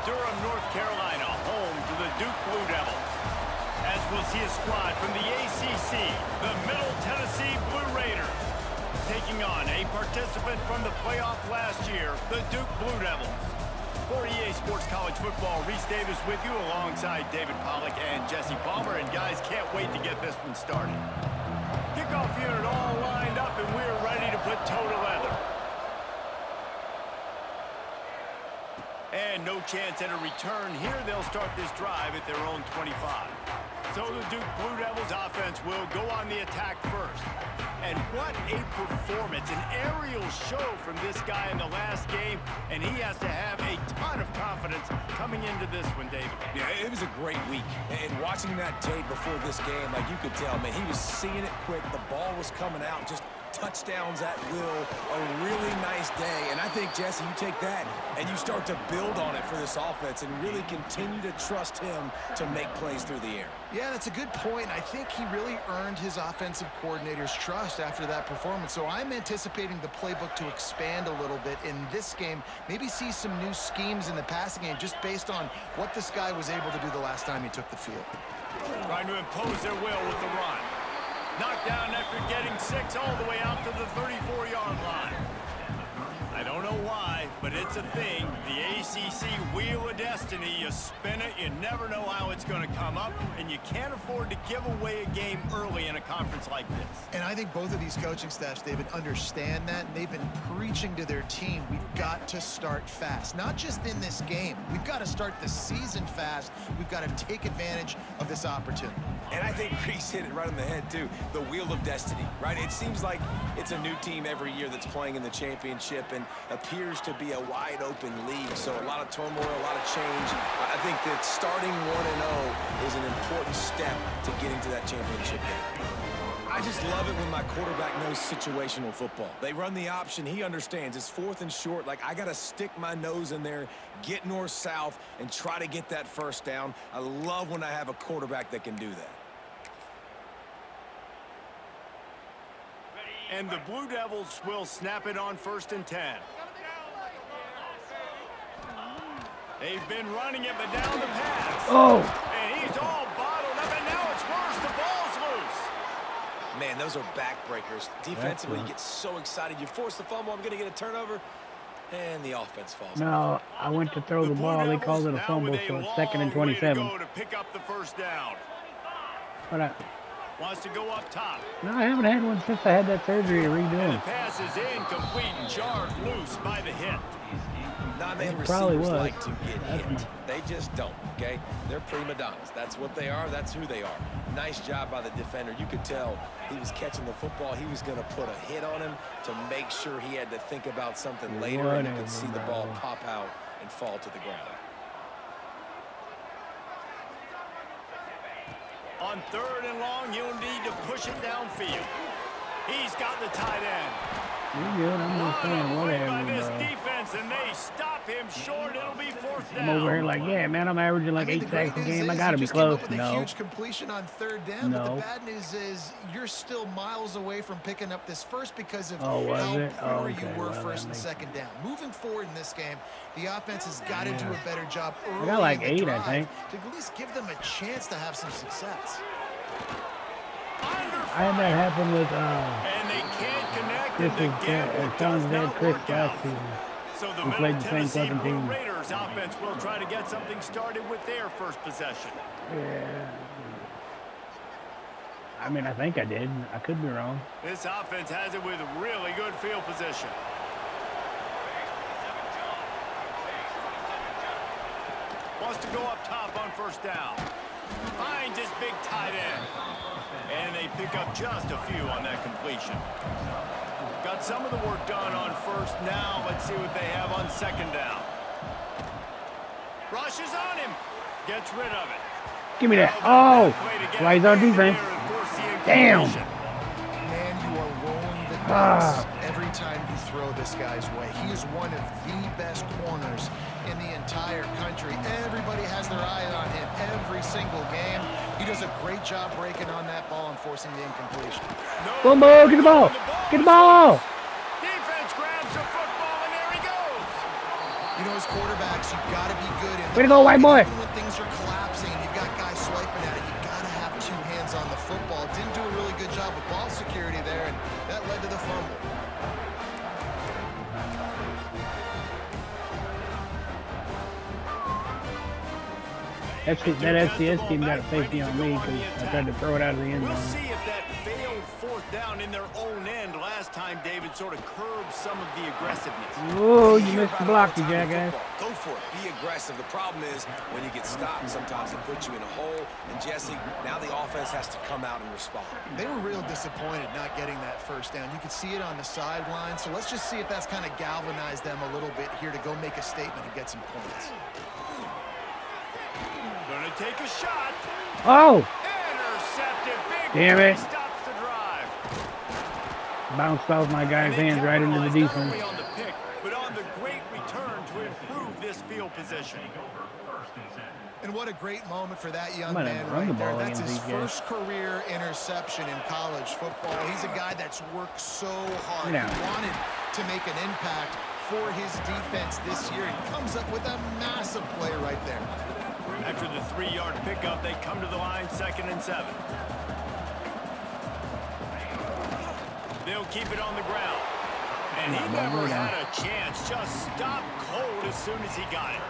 Durham, North Carolina, home to the Duke Blue Devils. As we'll see a squad from the ACC, the Middle Tennessee Blue Raiders, taking on a participant from the playoff last year, the Duke Blue Devils. For EA Sports College Football, Reese Davis with you alongside David Pollack and Jesse Palmer. And guys, can't wait to get this one started. Kickoff unit all lined up, and we're ready to put toe to leather. And no chance at a return here. They'll start this drive at their own 25. So the Duke Blue Devils offense will go on the attack first. And what a performance, an aerial show from this guy in the last game, and he has to have a ton of confidence coming into this one, David. Yeah, it was a great week. And watching that tape before this game, like you could tell, man, he was seeing it quick. The ball was coming out, just touchdowns at will. A really nice day. And I think, Jesse, you take that and you start to build on it for this offense and really continue to trust him to make plays through the air. Yeah, that's a good point. I think he really earned his offensive coordinator's trust after that performance. So I'm anticipating the playbook to expand a little bit in this game. Maybe see some new schemes in the passing game just based on what this guy was able to do the last time he took the field. Trying to impose their will with the run. Knocked down after getting 6 all the way out to the 34-yard line. I don't know why, but it's a thing. The ACC Wheel of Destiny, you spin it, you never know how it's going to come up, and you can't afford to give away a game early in a conference like this. And I think both of these coaching staffs, David, understand that, and they've been preaching to their team, we've got to start fast. Not just in this game. We've got to start the season fast. We've got to take advantage of this opportunity. And I think Reese hit it right on the head, too. The Wheel of Destiny, right? It seems like it's a new team every year that's playing in the championship and appears to be a wide-open league. So a lot of turmoil, a lot of change. I think that starting 1-0 is an important step to getting to that championship game. I just love it when my quarterback knows situational football. They run the option. He understands. It's 4th and short. Like, I got to stick my nose in there, get north-south, and try to get that first down. I love when I have a quarterback that can do that. And the Blue Devils will snap it on 1st and 10. They've been running it, but down the pass. Oh! And he's all bottled up, and now it's worse. The ball's loose. Man, those are backbreakers. Defensively, you get so excited. You force the fumble, I'm going to get a turnover, and the offense falls. No, I went to throw the ball. They called it a fumble, so it's 2nd and 27. To pick up the first down. But Wants to go up top. no, I haven't had one since I had that surgery to redo And the them. pass is incomplete and jarred loose by the hit. Not many probably receivers was. like to get hit. They just don't, okay? They're prima donnas. That's what they are. That's who they are. Nice job by the defender. You could tell he was catching the football. He was going to put a hit on him to make sure he had to think about something later, and you could see the ball pop out and fall to the ground. On 3rd and long, you'll need to push it downfield. He's got the tight end. You're good. I'm just saying By whatever, this bro. defense, and they stop him short. It'll be 4th down. I'm over here like, yeah, man, I'm averaging like 8 sacks a game. I got to be Just came close. up with a No. huge completion on 3rd down, but No. the bad news is you're still miles away from picking up this first because of Oh, was how it? Oh, poor okay. you were Well, 1st and that 2nd down. Moving forward in this game, the offense has got to do a better job early got like in the 8, I drive think. to at least give them a chance to have some success. I had that happen with And they can't connect. This and the is gamble Sean's does dad, not Chris, work out. last season. So the We Middle played the same Tennessee fucking Blue team. Raiders offense will try to get something started with their first possession. Yeah. I mean, I think I did. I could be wrong. This offense has it with really good field position. Wants to go up top on 1st down. Finds his big tight end. And they pick up just a few on that completion. Got some of the work done on 1st. Now let's see what they have on 2nd down. Rushes on him. Gets rid of it. Give me that. Oh! Why he's on defense. Damn! Man, you are rolling the dice every time you throw this guy's way. He is one of the best corners in the entire country. Everybody has their eye on him every single game. He does a great job breaking on that ball and forcing the incompletion. One ball, get the ball! Get the ball! Defense grabs the football, and there he goes. You know, those quarterbacks, you've got to be good. Way to go, white boy. Even when things are collapsing, you've got guys swiping at it. You've got to have two hands on the football. Didn't do a really good job of ball security there, and that led to the fumble. That SCS team got a safety on me because I tried to throw it out of the end We'll zone. see if that failed fourth down in their own end last time David sort of curbed some of the aggressiveness. Oh, you missed the block, you jackass. Go for it. Be aggressive. The problem is when you get stopped, sometimes it puts you in a hole. And Jesse, now the offense has to come out and respond. They were real disappointed not getting that first down. You could see it on the sideline. So let's just see if that's kind of galvanized them a little bit here to go make a statement and get some points. Gonna take a shot. Oh! Intercepted. Big Damn it. Stops the drive. Bounced off my guy's hands right into the Not defense. only on the pick, but on the great return to improve this field position. And what a great moment for that young Might man have run the right there. ball That's against his these guys. first career interception in college football. He's a guy that's worked so hard. Yeah. He wanted to make an impact for his defense this year. He comes up with a massive play right there. After the 3-yard pickup, they come to the line 2nd and 7. They'll keep it on the ground. And he never had a chance. Just stopped cold as soon as he got it.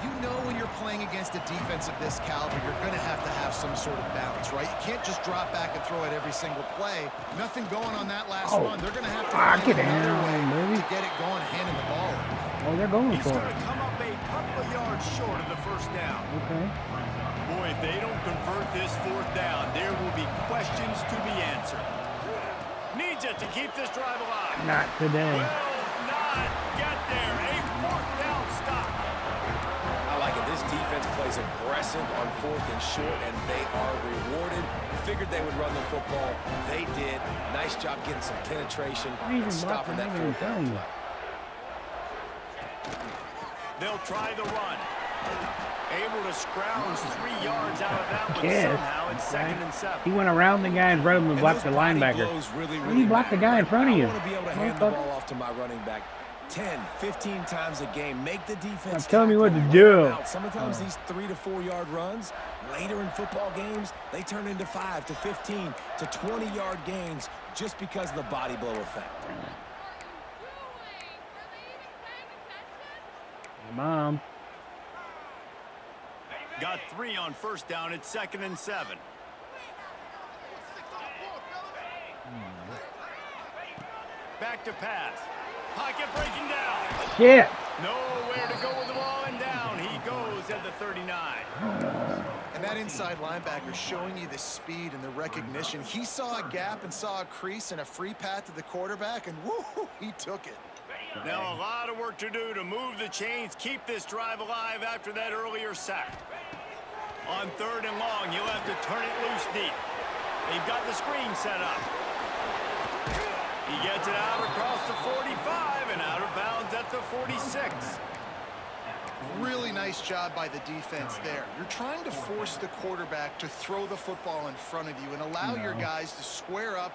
You know when you're playing against a defense of this caliber, you're going to have some sort of balance, right? You can't just drop back and throw it every single play. Nothing going on that last run. They're going to have to find get another down, way baby. to get it going, handing the ball. Oh, they're going He's for going it. to come up a couple of yards short of the first down. Okay. Boy, if they don't convert this 4th down, there will be questions to be answered. Needs it to keep this drive alive. Not today. Will not get there. A 4th down stop. I like it. This defense plays aggressive on 4th and short, and they are rewarded. Figured they would run the football. They did. Nice job getting some penetration and stopping that 4th down play. They'll try the run. Able to scrounge 3 yards out of that one Yes. somehow. It's 2nd and 7. He went around the guy and right him and blocked the linebacker. Really You blocked the guy in front of you. I want to be able to hand the ball off to my running back 10, 15 times a game. Make the defense. Now tell me what to tackle do. and out. Sometimes these 3 to 4 yard runs later in football games, they turn into 5 to 15 to 20 yard gains just because of the body blow effect. Mom. Got 3 on 1st down. It's 2nd and 7. Back to pass. Pocket breaking down. Shit. Nowhere to go with the ball and down. He goes at the 39. And that inside linebacker showing you the speed and the recognition. He saw a gap and saw a crease and a free path to the quarterback, and woo, he took it. Now a lot of work to do to move the chains, keep this drive alive after that earlier sack. On 3rd and long, you'll have to turn it loose deep. They've got the screen set up. He gets it out across the 45 and out of bounds at the 46. Really nice job by the defense there. You're trying to force the quarterback to throw the football in front of you and allow your guys to square up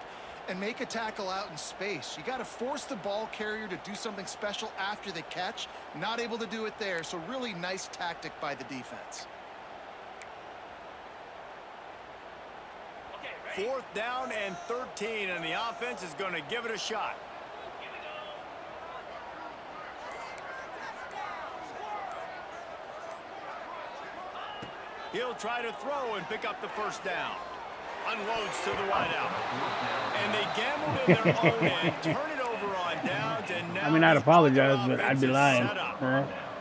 and make a tackle out in space. You got to force the ball carrier to do something special after the catch. Not able to do it there, so really nice tactic by the defense. 4th down and 13, and the offense is going to give it a shot. He'll try to throw and pick up the 1st down. Unloads to the wideout. And they gambled in their own end, turn it over on downs, and now I mean, I'd apologize, but I'd be lying.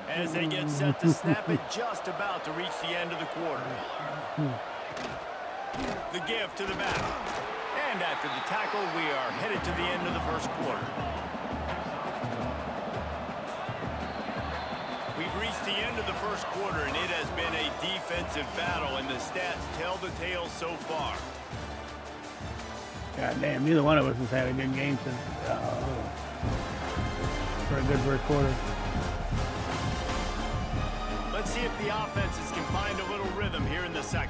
as they get set to snap it just about to reach the end of the quarter. The give to the back. And after the tackle, we are headed to the end of the 1st quarter. We've reached the end of the 1st quarter, and it has been a defensive battle, and the stats tell the tale so far. God damn, neither one of us has had a good game since for a good 1st quarter. Let's see if the offenses can find a little rhythm here in the 2nd.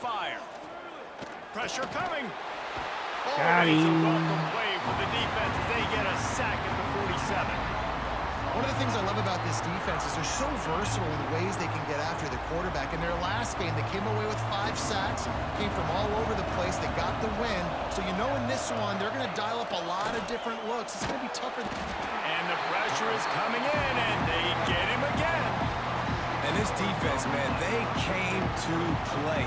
fire. Pressure coming. Got It's a him. welcome play for the defense as they get a sack at the 47. One of the things I love about this defense is they're so versatile in the ways they can get after the quarterback. In their last game, they came away with 5 sacks, came from all over the place. They got the win. So you know in this one, they're going to dial up a lot of different looks. It's going to be tougher. And the pressure is coming in, and they get him again. And this defense, man, they came to play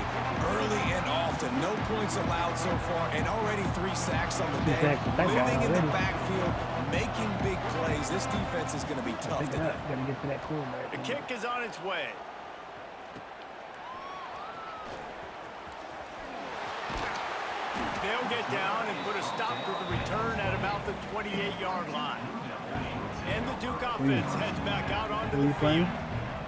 early and often. No points allowed so far, and already 3 sacks on the day. Living in the backfield, making big plays. This defense is going to be tough today. Gotta get to that quarterback. The kick is on its way. They'll get down and put a stop to the return at about the 28-yard line. And the Duke offense heads back out onto the field.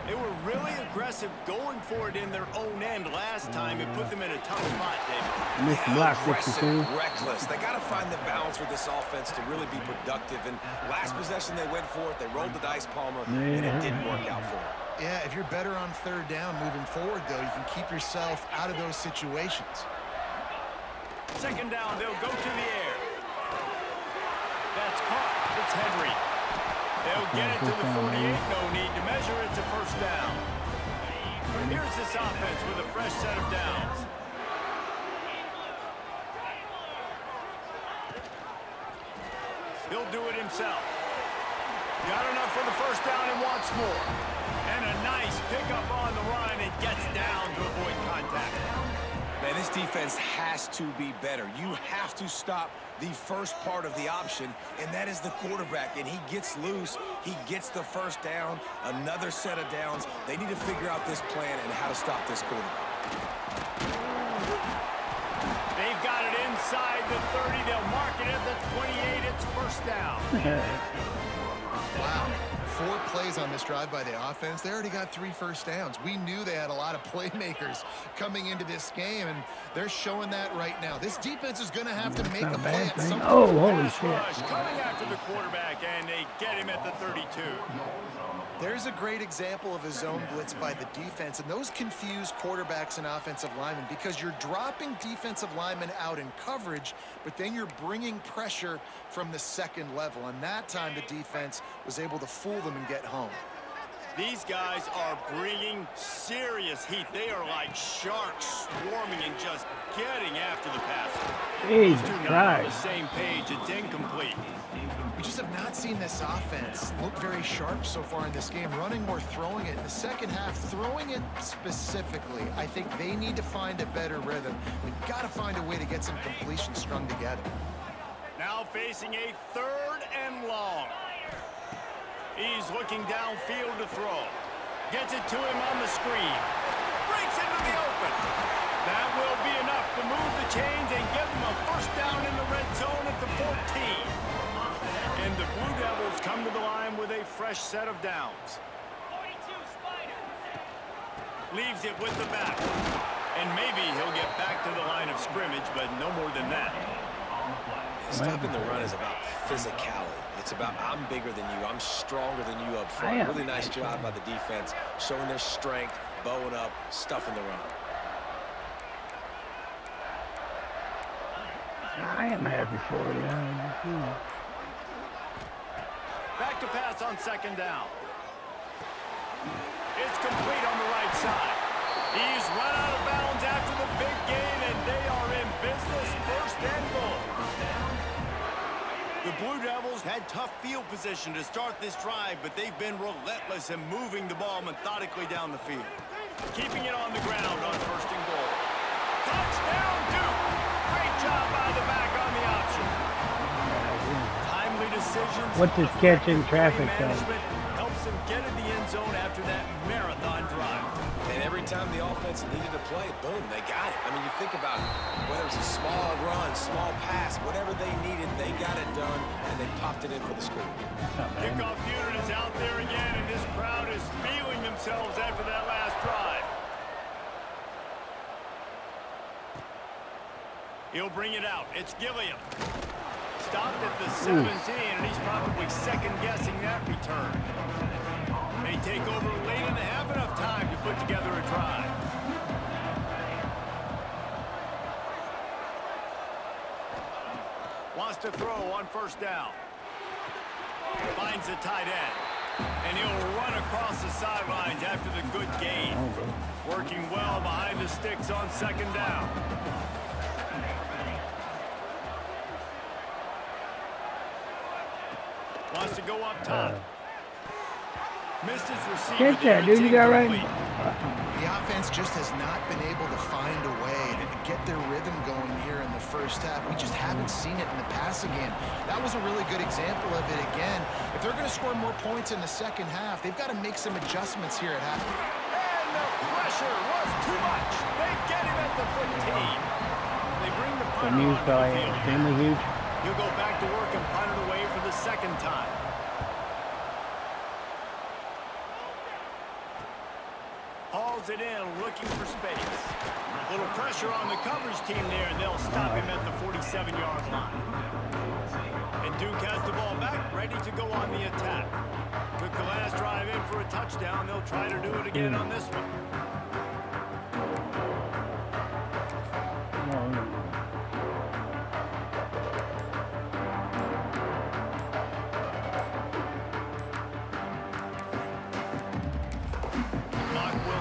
They were really aggressive going for it in their own end last time. It put them in a tough spot, David. Missed block 62. Reckless. They got to find the balance with this offense to really be productive. And last possession, they went for it. They rolled the dice, Palmer, and it didn't work out for them. Yeah, if you're better on 3rd down moving forward, though, you can keep yourself out of those situations. 2nd down, they'll go to the air. That's caught. It's Henry. They'll get it to the 48. No need to measure. It's a 1st down. Here's this offense with a fresh set of downs. He'll do it himself. Got enough for the 1st down and wants more. And a nice pickup on the run. It gets down to avoid contact. Man, this defense has to be better. You have to stop the first part of the option, and that is the quarterback. And he gets loose. He gets the 1st down, another set of downs. They need to figure out this plan and how to stop this quarterback. They've got it inside the 30. They'll mark it at the 28. It's 1st down. Wow. 4 plays on this drive by the offense. They already got 3 first downs. We knew they had a lot of playmakers coming into this game, and they're showing that right now. This defense is going to have to make a play at some point. Oh, holy Rush shit. coming after the quarterback, and they get him at the 32. There's a great example of a zone blitz by the defense, and those confuse quarterbacks and offensive linemen because you're dropping defensive linemen out in coverage, but then you're bringing pressure from the 2nd level, and that time the defense was able to fool them and get home. These guys are bringing serious heat. They are like sharks swarming and just getting after the passer. Jesus Those two not on the Christ. same page. It's incomplete. We just have not seen this offense look very sharp so far in this game, running more, throwing it. In the 2nd half, throwing it specifically, I think they need to find a better rhythm. We've got to find a way to get some completions strung together. Now facing a 3rd and long. He's looking downfield to throw. Gets it to him on the screen. Breaks into the open. That will be enough to move the chains and give them a 1st down in the red zone at the 14. And the Blue Devils come to the line with a fresh set of downs. Leaves it with the back. And maybe he'll get back to the line of scrimmage, but no more than that. Stopping the run is about physicality. It's about I'm bigger than you. I'm stronger than you up I front. am. Really nice job by the defense, showing their strength, bowing up, stuffing the run. I am happy for you. Back to pass on 2nd down. It's complete on the right side. He's run out of bounds after the big gain, and they are in business. 1st and goal. The Blue Devils had tough field position to start this drive, but they've been relentless in moving the ball methodically down the field. Keeping it on the ground on 1st and goal. Touchdown, Duke! Great job by the back on the option. Timely decisions. What's his catch in traffic, though? management helps them get in the end zone after that marathon drive. And every time the offense needed to play, boom, they got it. I mean, you think about it. Whether it's a small run, small pass, whatever they needed, they got it done, and they popped it in for the score. Kickoff unit is out there again, and this crowd is feeling themselves after that last drive. He'll bring it out. It's Gilliam. Stopped at the 17, and he's probably second-guessing that return. They take over late in the half, enough time to put together a drive. Wants to throw on first down. Finds the tight end. And he'll run across the sidelines after the good gain. Working well behind the sticks on second down. Wants to go up top. Missed his receiver. Get that, dude. You got right. The offense just has not been able to find a way to get their rhythm going here in the first half. We just haven't seen it in the passing game. That was a really good example of it again. If they're going to score more points in the second half, they've got to make some adjustments here at half. And the pressure was too much. They get him at the 15. They bring the punter The news onto probably the field. extremely huge. He'll go back to work and punt it away for the second time. Hauls it in, looking for space. A little pressure on the coverage team there, and they'll stop him at the 47-yard line. And Duke has the ball back, ready to go on the attack. Took the last drive in for a touchdown. They'll try to do it again on this one.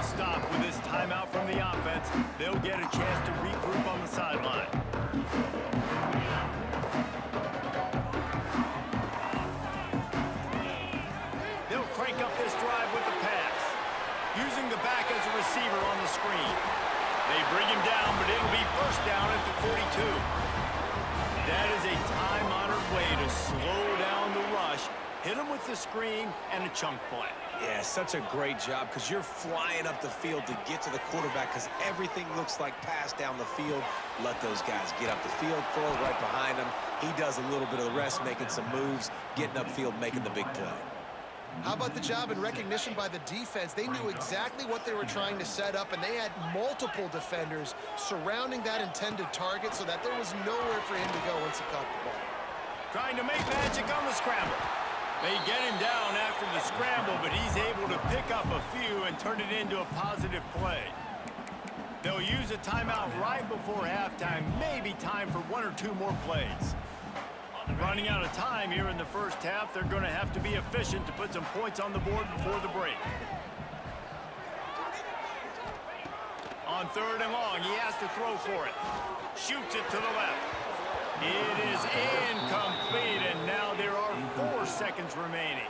Stop with this timeout from the offense. They'll get a chance to regroup on the sideline. They'll crank up this drive with the pass. Using the back as a receiver on the screen. They bring him down, but it'll be first down at the 42. That is a time-honored way to slow down the rush, hit him with the screen, and a chunk play. Yeah, such a great job because you're flying up the field to get to the quarterback because everything looks like pass down the field. Let those guys get up the field, throw it right behind him. He does a little bit of the rest, making some moves, getting upfield, making the big play. How about the job and recognition by the defense? They knew exactly what they were trying to set up, and they had multiple defenders surrounding that intended target so that there was nowhere for him to go once he caught the ball. Trying to make magic on the scramble. They get him down after the scramble, but he's able to pick up a few and turn it into a positive play. They'll use a timeout right before halftime, maybe time for one or two more plays. Running out of time here in the first half, they're going to have to be efficient to put some points on the board before the break. On third and long, he has to throw for it. Shoots it to the left. It is incomplete, and now there are 4 seconds remaining.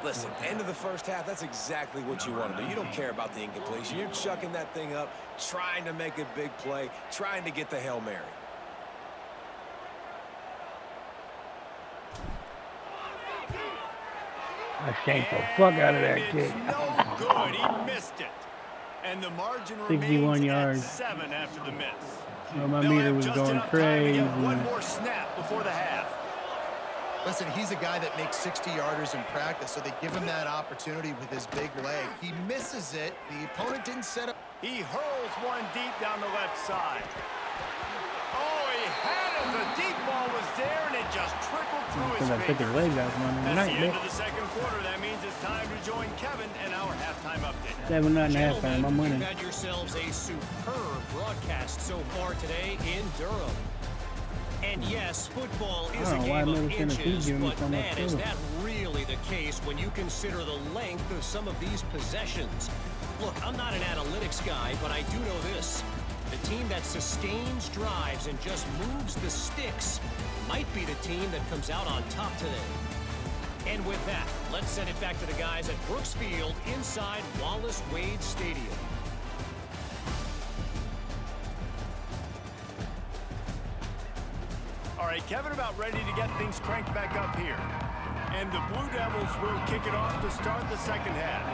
Listen, end of the first half, that's exactly what you want to do. You don't care about the incompletion. You're chucking that thing up, trying to make a big play, trying to get the Hail Mary. I shanked the fuck out of that kid. No good. He missed it. And the margin 61 remains yards. at 7 after the miss. Well, my They'll meter have was just going enough time to crazy. get one more snap before the half. Listen, he's a guy that makes 60-yarders in practice, so they give him that opportunity with his big leg. He misses it. The opponent didn't set up. He hurls one deep down the left side. Oh, he had it. The deep ball was there, and it just trickled through his Because I took his fingers. legs out from under the That's night, the end bitch. of the second quarter. That means it's time to join Kevin and our halftime update. 7-0 halftime. I'm winning. You've had yourselves a superb broadcast so far today in Durham. And yes, football is a I don't know why game of Middle Tennessee inches, giving me but so much man, is trouble. that really the case when you consider the length of some of these possessions? Look, I'm not an analytics guy, but I do know this. The team that sustains drives and just moves the sticks might be the team that comes out on top today. And with that, let's send it back to the guys at Brooks Field inside Wallace Wade Stadium. All right, Kevin about ready to get things cranked back up here. And the Blue Devils will kick it off to start the second half.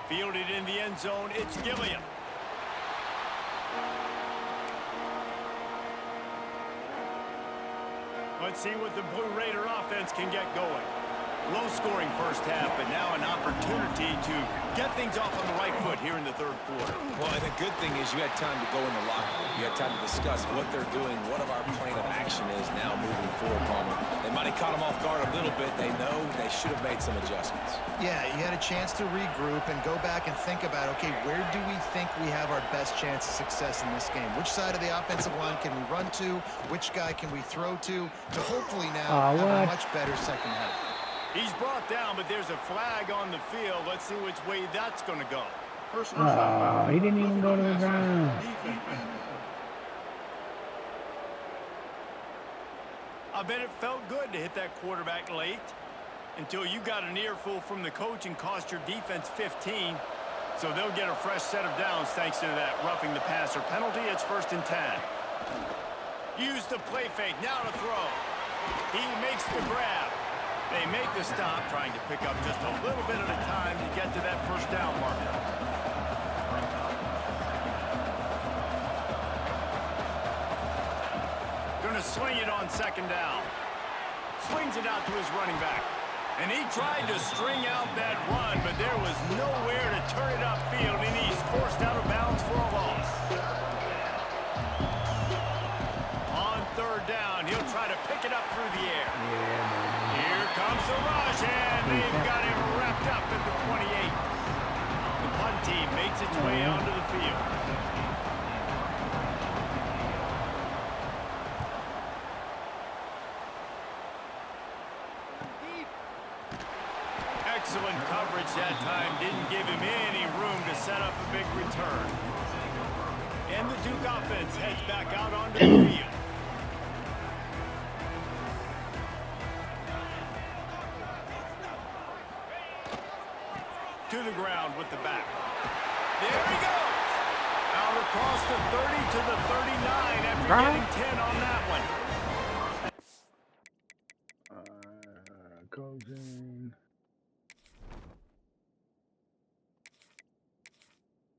Fielded in the end zone, it's Gilliam. Let's see what the Blue Raider offense can get going. Low-scoring first half, but now an opportunity to get things off on the right foot here in the third quarter. Well, and the good thing is you had time to go in the locker room. You had time to discuss what they're doing, what our plan of action is now moving forward, Palmer. They might have caught them off guard a little bit. They know they should have made some adjustments. Yeah, you had a chance to regroup and go back and think about, okay, where do we think we have our best chance of success in this game? Which side of the offensive line can we run to? Which guy can we throw to hopefully now have a much better second half? He's brought down, but there's a flag on the field. Let's see which way that's going to go. Oh, he didn't even go to the ground. I bet it felt good to hit that quarterback late until you got an earful from the coach and cost your defense 15. So they'll get a fresh set of downs thanks to that roughing the passer penalty. It's 1st and 10. Use the play fake. Now to throw. He makes the grab. They make the stop, trying to pick up just a little bit at a time to get to that first down marker. Going to swing it on 2nd down. Swings it out to his running back. And he tried to string out that run, but there was nowhere to turn it upfield, and he's forced out of bounds for a loss. On 3rd down, he'll try to pick it up through the air. Here comes the rush, and they've got him wrapped up at the 28. The punt team makes its way onto the field. Excellent coverage that time. Didn't give him any room to set up a big return. And the Duke offense heads back out onto the field. To the ground with the back. There he goes. Out across the 30 to the 39 after getting 10 on that one. Coaching.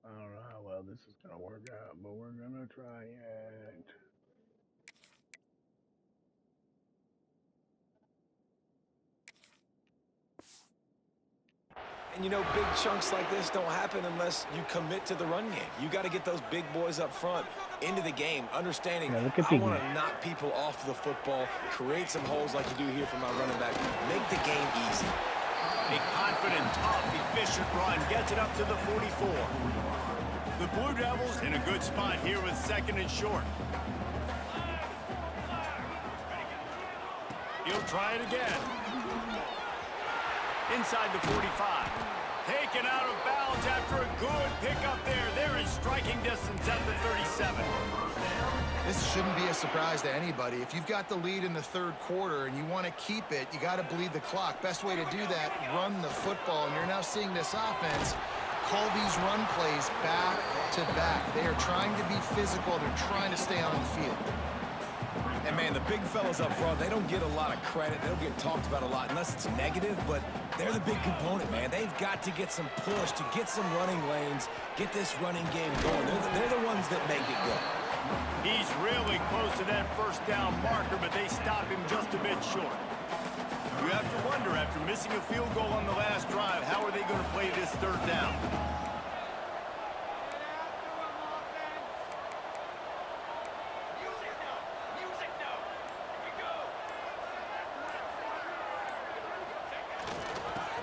I don't know how well this is going to work out, but we're going to try it. And, you know, big chunks like this don't happen unless you commit to the run game. You got to get those big boys up front into the game, understanding I want to knock people off the football, create some holes like you do here for my running back, make the game easy. A confident, tough, efficient run gets it up to the 44. The Blue Devils in a good spot here with 2nd and short. He'll try it again. Inside the 45. Taken out of bounds after a good pickup there. They're in striking distance at the 37. This shouldn't be a surprise to anybody. If you've got the lead in the 3rd quarter and you want to keep it, you got to bleed the clock. Best way to do that, run the football. And you're now seeing this offense call these run plays back to back. They are trying to be physical. They're trying to stay on the field. And, man, the big fellas up front, they don't get a lot of credit. They don't get talked about a lot unless it's negative, but they're the big component, man. They've got to get some push, to get some running lanes, get this running game going. They're the ones that make it go. He's really close to that first down marker, but they stop him just a bit short. You have to wonder, after missing a field goal on the last drive, how are they going to play this 3rd down?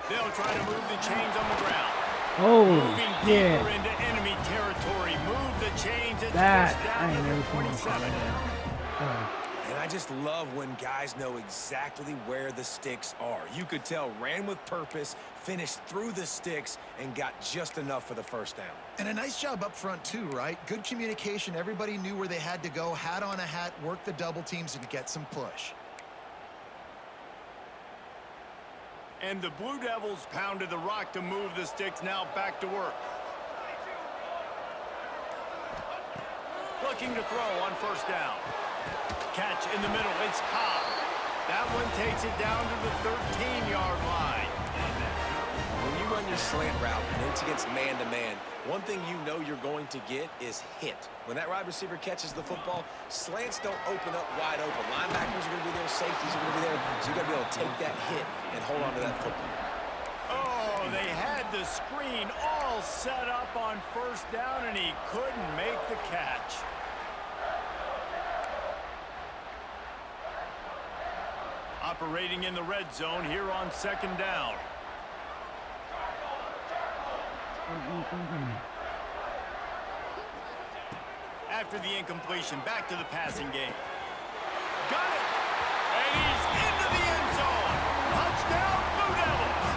They'll try to move the chains on the ground. Oh, moving yeah. deeper into enemy territory. Move the chains at That, first I down ain't to never the seen 27. And I just love when guys know exactly where the sticks are. You could tell ran with purpose, finished through the sticks, and got just enough for the first down. And a nice job up front, too, right? Good communication. Everybody knew where they had to go, hat on a hat, work the double teams, and get some push. And the Blue Devils pounded the rock to move the sticks, now back to work. Looking to throw on first down. Catch in the middle, it's Cobb. That one takes it down to the 13-yard line. When you run your slant route and it's against man-to-man, one thing you know you're going to get is hit. When that wide receiver catches the football, slants don't open up wide open. Linebackers are going to be there, safeties are going to be there, so you got to be able to take that hit and hold on to that football. Oh, they had the screen all set up on first down, and he couldn't make the catch. Operating in the red zone here on second down. After the incompletion, back to the passing game. Got it! And he's into the end zone. Touchdown, Blue Devils!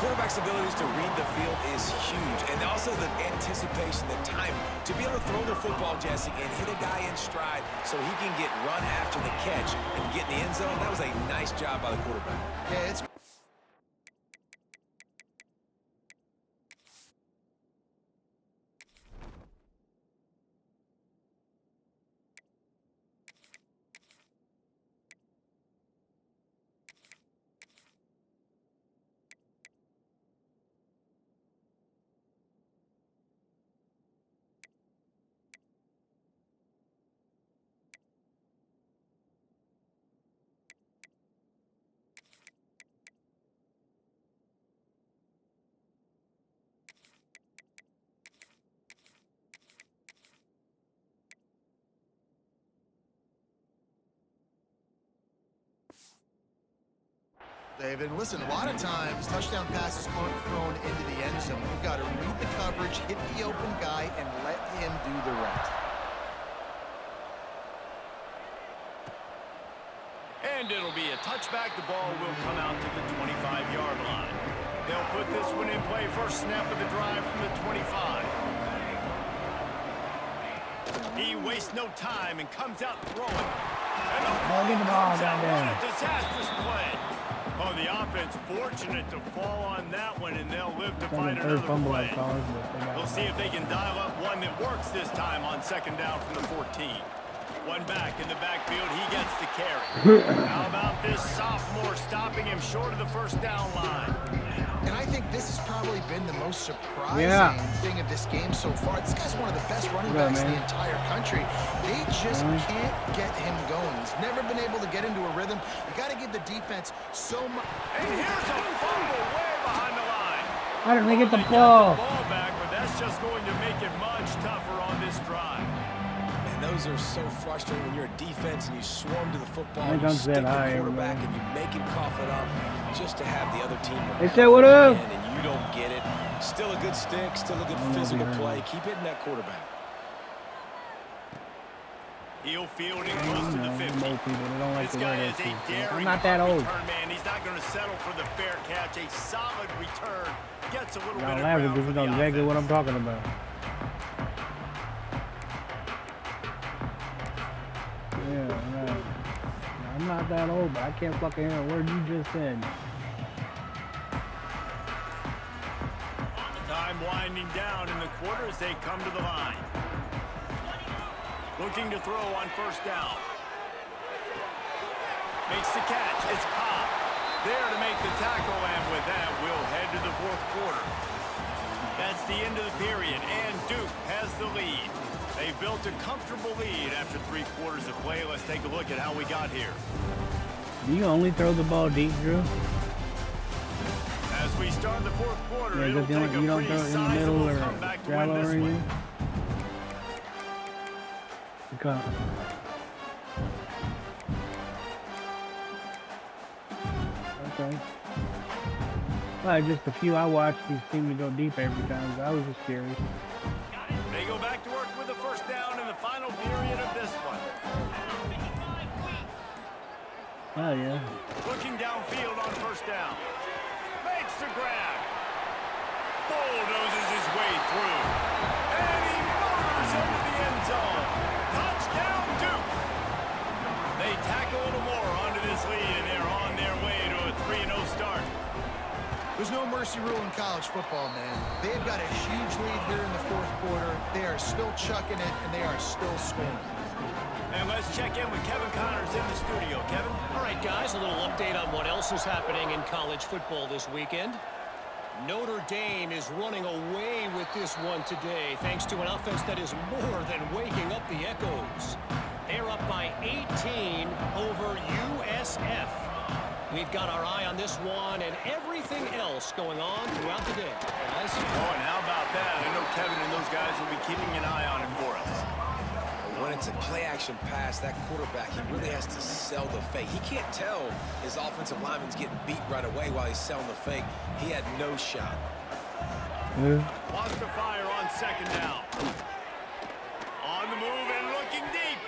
Quarterback's abilities to read the field is huge, and also the anticipation, the timing. To be able to throw the football, Jesse, and hit a guy in stride so he can get run after the catch and get in the end zone, that was a nice job by the quarterback. Yeah, it's David, listen, a lot of times touchdown passes aren't thrown into the end zone. You've got to read the coverage, hit the open guy, and let him do the rest. And it'll be a touchback. The ball will come out to the 25-yard line. They'll put this one in play. First snap of the drive from the 25. He wastes no time and comes out throwing. And Get the ball down what there. a disastrous play. Oh, the offense fortunate to fall on that one, and they'll live to fight another play. We'll see if they can dial up one that works this time on second down from the 14. One back in the backfield, he gets the carry. How about this sophomore stopping him short of the first down line? And I think this has probably been the most surprising thing of this game so far. This guy's one of the best running backs in the entire country. They just can't get him going. He's never been able to get into a rhythm. You got to give the defense so much. And here's a fumble way behind the line. How did they get the They ball? got the ball back, but that's just going to make it much tougher on this drive. Those are so frustrating when you're a defense and you swarm to the football, They and you don't stick say the hi, quarterback, everybody. and you make him cough it up just to have the other team They said, "What up?" and you don't get it. Still a good stick, still a good physical play. Keep hitting that quarterback. He'll field it close to the 50. This guy is a daring I'm not that old. return man. He's not going to settle for the fair catch. A solid return. Gets a little bit Y'all of laughing ground because for you the know exactly what I'm offense. talking about. Yeah, right. I'm not that old, but I can't fucking hear a word you just said. Time winding down in the quarter as they come to the line. Looking to throw on first down. Makes the catch. It's Cobb. There to make the tackle, and with that, we'll head to the fourth quarter. That's the end of the period, and Duke has the lead. They built a comfortable lead after 3 quarters of play. Let's take a look at how we got here. Do you only throw the ball deep, Drew? As we start the fourth quarter, Yeah, it'll you don't, take a you don't pretty throw it in the middle sizable or comeback to win shallow this or one. anything? Because okay. Well, just a few I watched, these seem to go deep every time, so I was just curious. They go back to work with the first down in the final period of this one. Oh, yeah. Looking downfield on first down. Makes the grab. Bulldozes his way through. And he motors into the end zone. Touchdown, Duke. They tack a little more onto this lead, and they're on their way to a 3-0 start. There's no mercy rule in college football, man. They've got a huge lead here in the fourth quarter. They are still chucking it, and they are still scoring. And let's check in with Kevin Connors in the studio. Kevin? All right, guys, a little update on what else is happening in college football this weekend. Notre Dame is running away with this one today, thanks to an offense that is more than waking up the echoes. They're up by 18 over USF. We've got our eye on this one and everything else going on throughout the day. Oh, and how about that? I know Kevin and those guys will be keeping an eye on it for us. When it's a play-action pass, that quarterback, he really has to sell the fake. He can't tell his offensive lineman's getting beat right away while he's selling the fake. He had no shot. Lost the fire on second down. On the move and looking deep.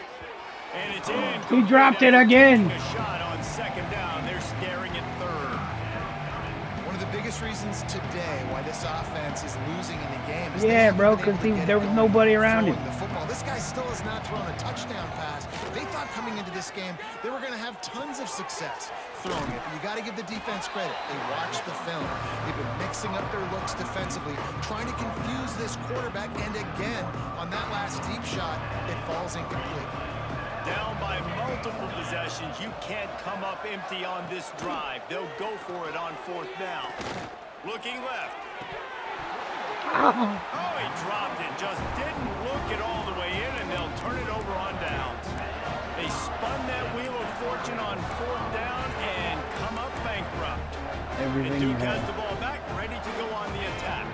And it's in. He dropped it again. A shot on second down. They're staring at third. One of the biggest reasons today why this offense is losing in the game is bro, because there was nobody around him. The football. This guy still has not thrown a touchdown pass. They thought coming into this game they were going to have tons of success throwing it. But you got to give the defense credit. They watched the film. They've been mixing up their looks defensively, trying to confuse this quarterback. And again, on that last deep shot, it falls incomplete. Down by multiple possessions. You can't come up empty on this drive. They'll go for it on fourth down. Looking left. Oh, he dropped it. Just didn't look it all the way in, and they'll turn it over on downs. They spun that wheel of fortune on fourth down and come up bankrupt. Everything And Duke you has have. the ball back, ready to go on the attack.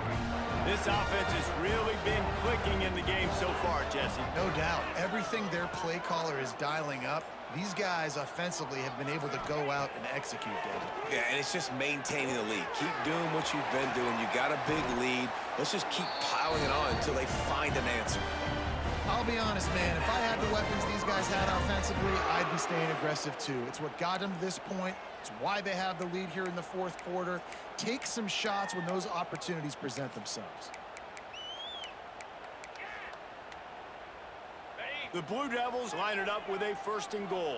This offense has really been clicking in the game so far, Jesse. No doubt. Everything their play caller is dialing up, these guys offensively have been able to go out and execute, David. Yeah, and it's just maintaining the lead. Keep doing what you've been doing. You got a big lead. Let's just keep piling it on until they find an answer. I'll be honest, man. If I had the weapons these guys had offensively, I'd be staying aggressive too. It's what got them to this point. It's why they have the lead here in the fourth quarter. Take some shots when those opportunities present themselves. The Blue Devils line it up with a first and goal.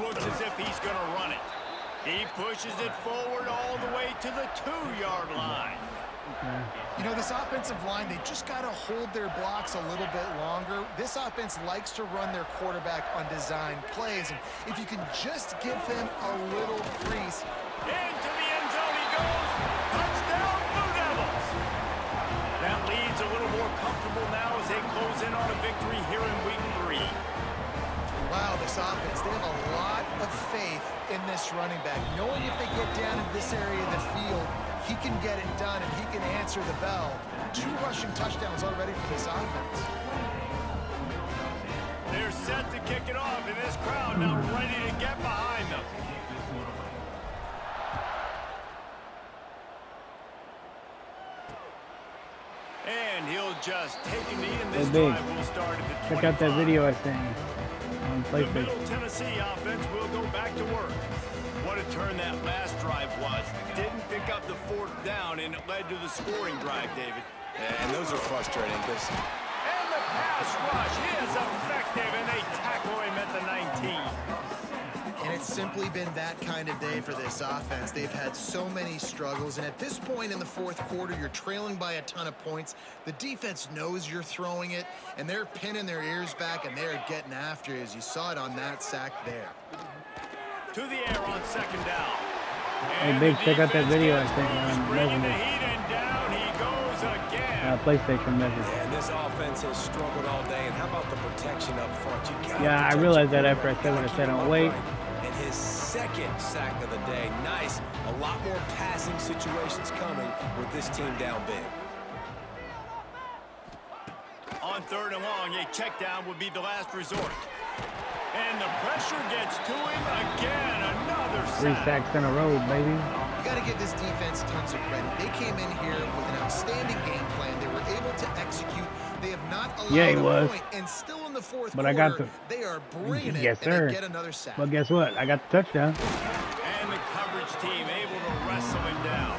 Looks as if he's going to run it. He pushes it forward all the way to the 2-yard line. You know, this offensive line, they just got to hold their blocks a little bit longer. This offense likes to run their quarterback on design plays, and if you can just give them a little crease. Into the end zone he goes. Touchdown, Blue Devils. That lead's a little more comfortable now as they close in on a victory here in week 3. Wow, this offense, they have a lot of faith in this running back, knowing if they get down in this area of the field, he can get it done and he can answer the bell. 2 rushing touchdowns already for this offense. They're set to kick it off, and this crowd now ready to get behind them. And he'll just take a knee, and this drive will start at the 25. Check out that video I sent you on The PlayStation. Middle Tennessee offense will go back to work. What a turn that last drive was. Didn't pick up the fourth down, and it led to the scoring drive, David. And those are frustrating because And the pass rush is effective, and they tackle him at the 19. And it's simply been that kind of day for this offense. They've had so many struggles, and at this point in the fourth quarter, you're trailing by a ton of points. The defense knows you're throwing it, and they're pinning their ears back, and they're getting after it, as you saw it on that sack there. To the air on second down. Hey, Big, check out that video I sent you on Bringing the Messenger. heat, and down he goes again. PlayStation Messenger. and this offense has struggled all day. And how about the protection up front? You gotta Yeah, I protect realized your that after I quarterback. said what I You said gotta on keep him weight. upright. And his second sack of the day. Nice. A lot more passing situations coming with this team down big. On third and long, a check down would be the last resort. And the pressure gets to him again. Another 3 sack. sacks in a row, baby. You got to give this defense tons of credit. They came in here with an outstanding game plan. They were able to execute. They have not allowed Yeah, he a was. point. And still in the fourth But quarter, I got the- they are bringing it, Yes, and sir. they get another sack. But guess what? I got the touchdown. And the coverage team able to wrestle him down.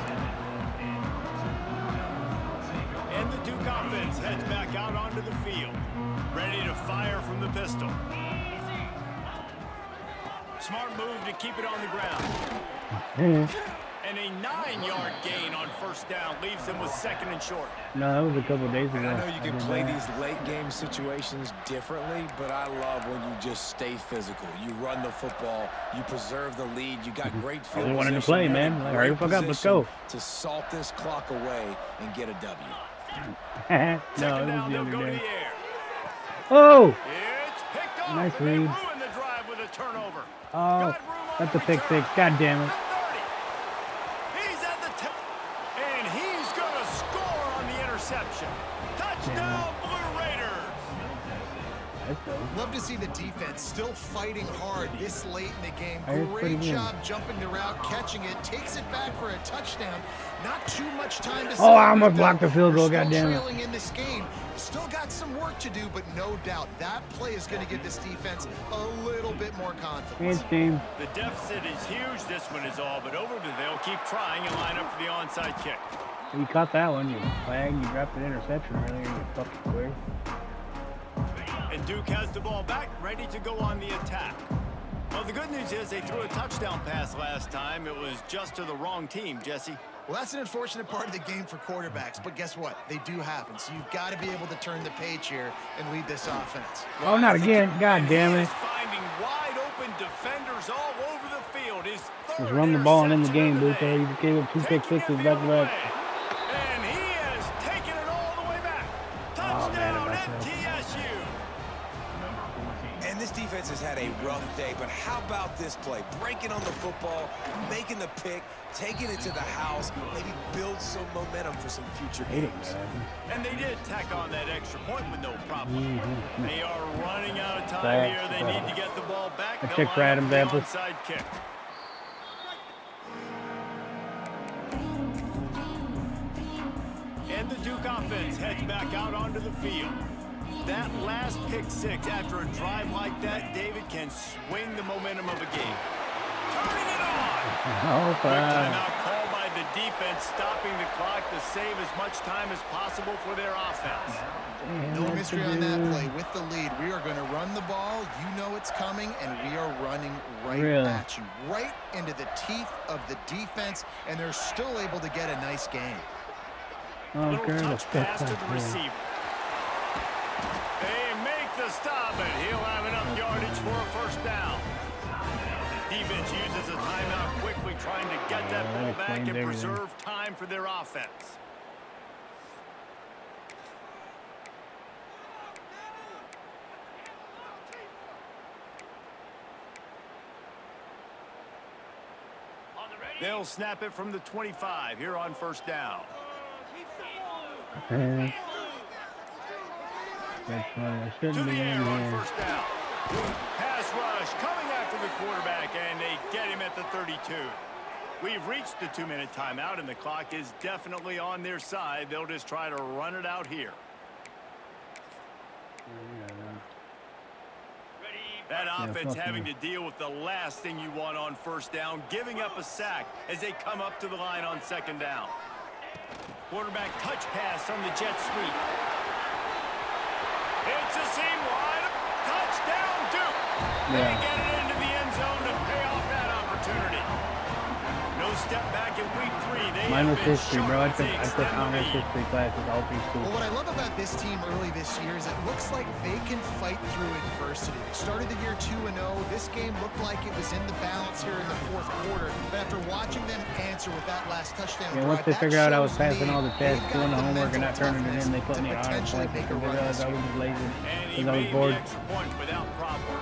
And the Duke offense heads back out onto the field, ready to fire from the pistol. Smart move to keep it on the ground. Yeah. And And a 9-yard gain on first down leaves them with 2nd and short. No, that was a couple days ago. And I know you can play these late game situations differently, but I love when you just stay physical. You run the football, you preserve the lead, you got great field I wanted to position, play, you're in man. a Like, hurry the great fuck up, let's go. position to salt this clock away and get a W. No, it Second was down, the they'll other go to day. the air. Oh! It's picked off, Nice and they read. ruin the drive with a turnover. Oh, Got room on that's the a pick return. six. God damn it. The 30. He's at the 10. And he's going to score on the interception. Touchdown, Blue Raiders. Let's go. Love to see the defense still fighting hard this late in the game. That is pretty Great good. job jumping the route, catching it, takes it back for a touchdown. Not too much time to Oh, I almost celebrate, blocked though. the field goal, They're still goddammit. trailing in this game. Still got some work to do, but no doubt that play is going to give this defense a little bit more confidence. Thanks, team. The deficit is huge. This one is all but over, but they'll keep trying and line up for the onside kick. You caught that one. You flagged. You dropped an interception earlier. You fucking queer. And Duke has the ball back, ready to go on the attack. Well, the good news is they threw a touchdown pass last time. It was just to the wrong team, Jesse. Well, that's an unfortunate part of the game for quarterbacks, but guess what? They do happen, so you've got to be able to turn the page here and lead this offense. Oh, not again. God damn He it. is finding wide open defenders all over the field. His Just third run the ball and end the interception game, of dude. So day. you gave up 2 pick Taking sixes it back the to other back. way. And he has taken it all the way back. Oh, man, Touchdown I at messed TSU. And this defense has had a rough day, but how about this play? Breaking on the football, making the pick, taking it to the house, maybe build some momentum for some future Hate it, games. man. And they did tack on that extra point with no problem. Mhm. They are running out of time Thanks. here. They need to get the ball back. I They'll checked for line up Adam's the apple. onside kick. And the Duke offense heads back out onto the field. That last pick six after a drive like that, David, can swing the momentum of a game. Turning it on. Oh, Quick fine. timeout called by the defense, stopping the clock to save as much time as possible for their offense. Damn, No that's mystery a on that good- play. With the lead, we are going to run the ball. You know it's coming, and we are running right Really? at you. Right into the teeth of the defense, and they're still able to get a nice game. Oh, Little okay, touch pass to the yeah. receiver. They make the stop, and he'll have enough yardage for a first down. Defense uses a timeout quickly, trying to get that Yeah, ball that back explains and everything. preserve time for their offense. They'll snap it from the 25 here on first down. Yeah. That's funny. I To shouldn't the be in air on here. first down. Pass rush coming after the quarterback, and they get him at the 32. We've reached the 2-minute timeout, and the clock is definitely on their side. They'll just try to run it out here. That offense fuck having me. to deal with the last thing you want on first down, giving up a sack as they come up to the line on second down. Quarterback touch pass on the jet sweep. It's a seam wide. Touchdown, Duke. They Yeah. get it into the end zone to pay off that opportunity. No step back in week 3. They Mine have was been history, sharp bro. I as took they extend the honors lead. history classes all through Well, school. what I love about this team early this year is it looks like they can fight through adversity. They started the year 2-0. This game looked like it was in the balance here in the fourth quarter. But after watching them answer with that last touchdown Yeah, drive, once they that figured out I was shows passing me all the tests, they've doing got the homework, and not mental turning it in, they put toughness me to on honors potentially classes make a because run this I was year. just lazy. And he Because I was made bored. the extra point without problem.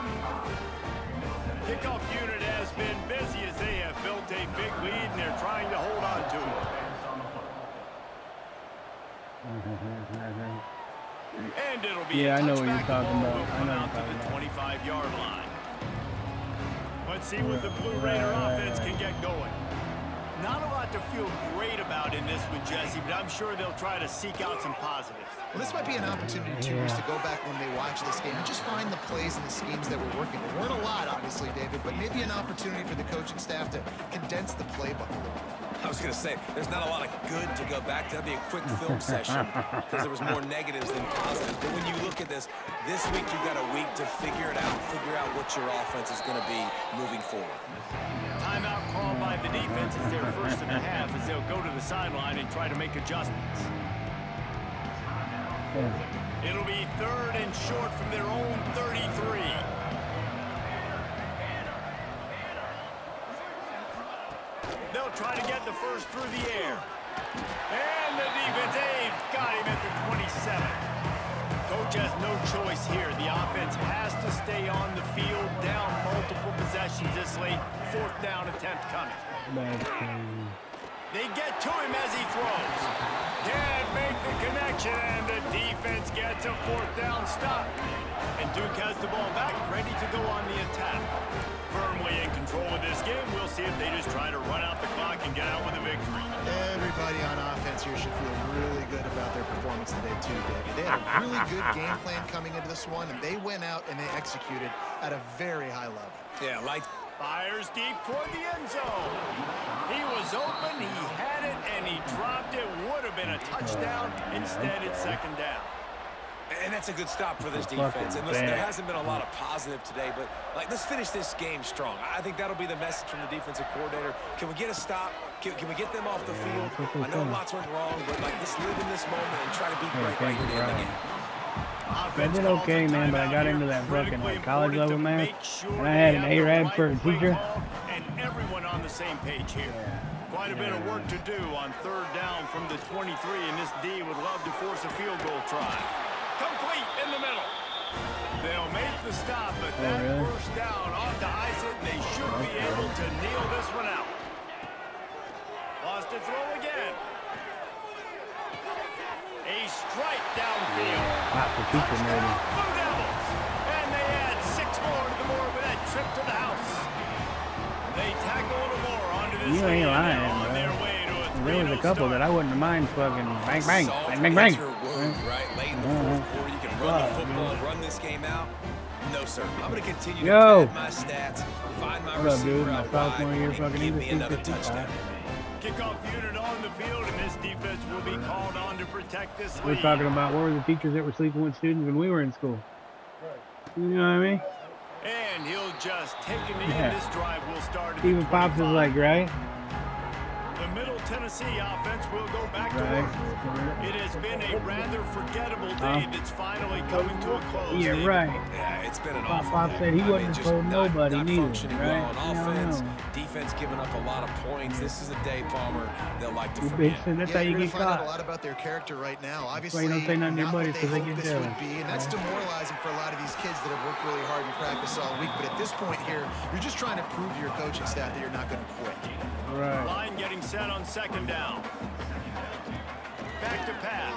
Kickoff unit has been busy as they have built a big lead, and they're trying to hold on to it. And it'll be Yeah, a I know what you're touchback. talking Ball about. will I come know what out you're to the talking 25-yard line. Let's see what the Blue Raider offense can get going. Not a lot to feel great about in this one, Jesse, but I'm sure they'll try to seek out some positives. Well, this might be an opportunity, too, is to go back when they watch this game and just find the plays and the schemes that were working. There weren't a lot, obviously, David, but maybe an opportunity for the coaching staff to condense the playbook a little bit. I was going to say, there's not a lot of good to go back to. That'd be a quick film session because there was more negatives than positives. But when you look at this week you've got a week to figure it out, figure out what your offense is going to be moving forward. Timeout called by the defense. offense is their first and a half as they'll go to the sideline and try to make adjustments. It'll be 3rd and short from their own 33. They'll try to get the first through the air. And the defense, they've got him at the 27. Coach has no choice here. The offense has to stay on the field, down multiple possessions this late. 4th down attempt coming. They get to him as he throws. Can't make the connection, and the defense gets a 4th down stop. And Duke has the ball back, ready to go on the attack. Firmly in control of this game. We'll see if they just try to run out the clock and get out with a victory. Everybody on offense here should feel really good about their performance today too, David. They had a really good game plan coming into this one, and they went out and they executed at a very high level. Yeah, like... Fires deep toward the end zone. He was open, he had it, and he dropped it. Would have been a touchdown. Instead, it's 2nd down. And that's a good stop for this defense. And listen, there hasn't been a lot of positive today, but let's finish this game strong. I think that'll be the message from the defensive coordinator. Can we get a stop? Can we get them off the field? I know lots went wrong, but let's live in this moment and try to be great right here in the game. I did okay, man, but I got into that fucking college level, man, and I had an A-Rab for a teacher. And everyone on the same page here. Quite a bit of work to do on 3rd down from the 23, and this D would love to force a field goal try. Complete in the middle. They'll make the stop, but that first down ought to ice it, and they should be able to kneel this one out. Lost to throw again. A strike downfield. Blue Devils. And they add 6 more to the board with that trip to the house. They tackle a little more onto this. You ain't lying, on their bro. way to a There was a couple start. that I wouldn't mind fucking bang, bang, bang, bang, bang. Right, late in the 4th quarter, you can run the football, run this game out. No, sir. I'm going to continue to pad my stats, find my receiver out wide, and give me another touchdown. Kickoff unit on the field, and this defense will be called on to protect this lead. We're talking about what were the teachers that were sleeping with students when we were in school. You know what I mean? And he'll just take a knee, and this drive will start at Even Pops is like, right? The Middle Tennessee offense will go back to work. It has been a rather forgettable day that's finally coming to a close. Yeah, right. Yeah, it's been an awful Pop day. said he wasn't just told nobody not neither, functioning right? well on offense. Defense giving up a lot of points. This is a day, Palmer, they'll like to forget. That's how you you're get gonna find out caught. a lot about their character right now. That's why Obviously, you don't say nothing to your not buddies what they 'cause they hope get this would jealous. be, and that's demoralizing for a lot of these kids that have worked really hard in practice all week. But at this point here, you're just trying to prove to your coaching staff that you're not going to quit. Right. Line getting set on 2nd down. Back to pass.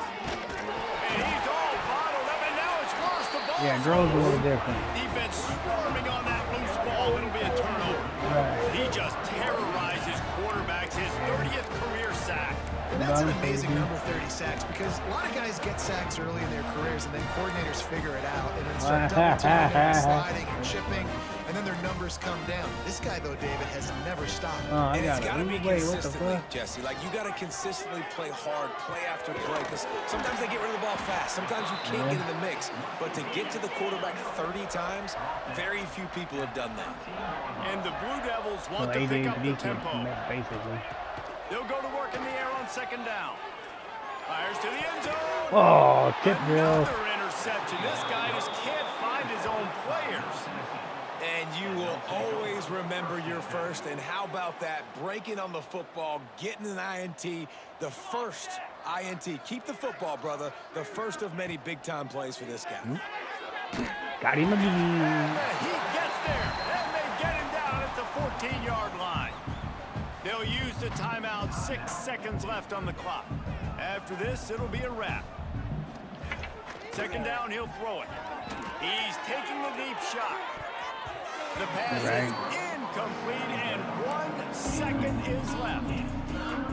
And he's all bottled up, and now it's worse. The ball. Yeah, girls a little different. Defense swarming on that loose ball. It'll be a turnover. Right. He just terrorized his quarterbacks, his 30th career sack. And that's an amazing number, 30 sacks, because a lot of guys get sacks early in their careers, and then coordinators figure it out, and then start double teaming and sliding and chipping, and then their numbers come down. This guy, though, David, has never stopped. I And it's got got to be it. Wait, what the consistently, fuck? Jesse. Like, you got to consistently play hard, play after play, because sometimes they get rid of the ball fast. Sometimes you can't get in the mix. But to get to the quarterback 30 times, very few people have done that. And the Blue Devils want Well, to pick up the defense, tempo. basically. They'll go to work in the air on 2nd down. Fires to the end zone. Oh, tip drill. Another interception. This guy just can't find his own players. And you will always remember your first. And how about that? Breaking on the football, getting an INT, the first INT. Keep the football, brother. The first of many big-time plays for this guy. Got him again. He gets there, and they get him down at the 14-yard line. They'll use the timeout. 6 seconds left on the clock. After this, it'll be a wrap. 2nd down, he'll throw it. He's taking the deep shot. The pass is incomplete, and 1 second is left.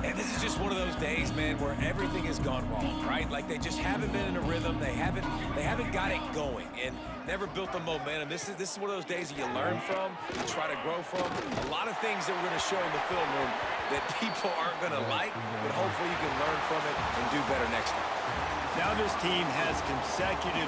And this is just one of those days, man, where everything has gone wrong, right? Like they just haven't been in a rhythm. They haven't got it going and never built the momentum. This is one of those days that you learn from, you try to grow from. A lot of things that we're going to show in the film room that people aren't going to like, but hopefully you can learn from it and do better next time. Now this team has consecutive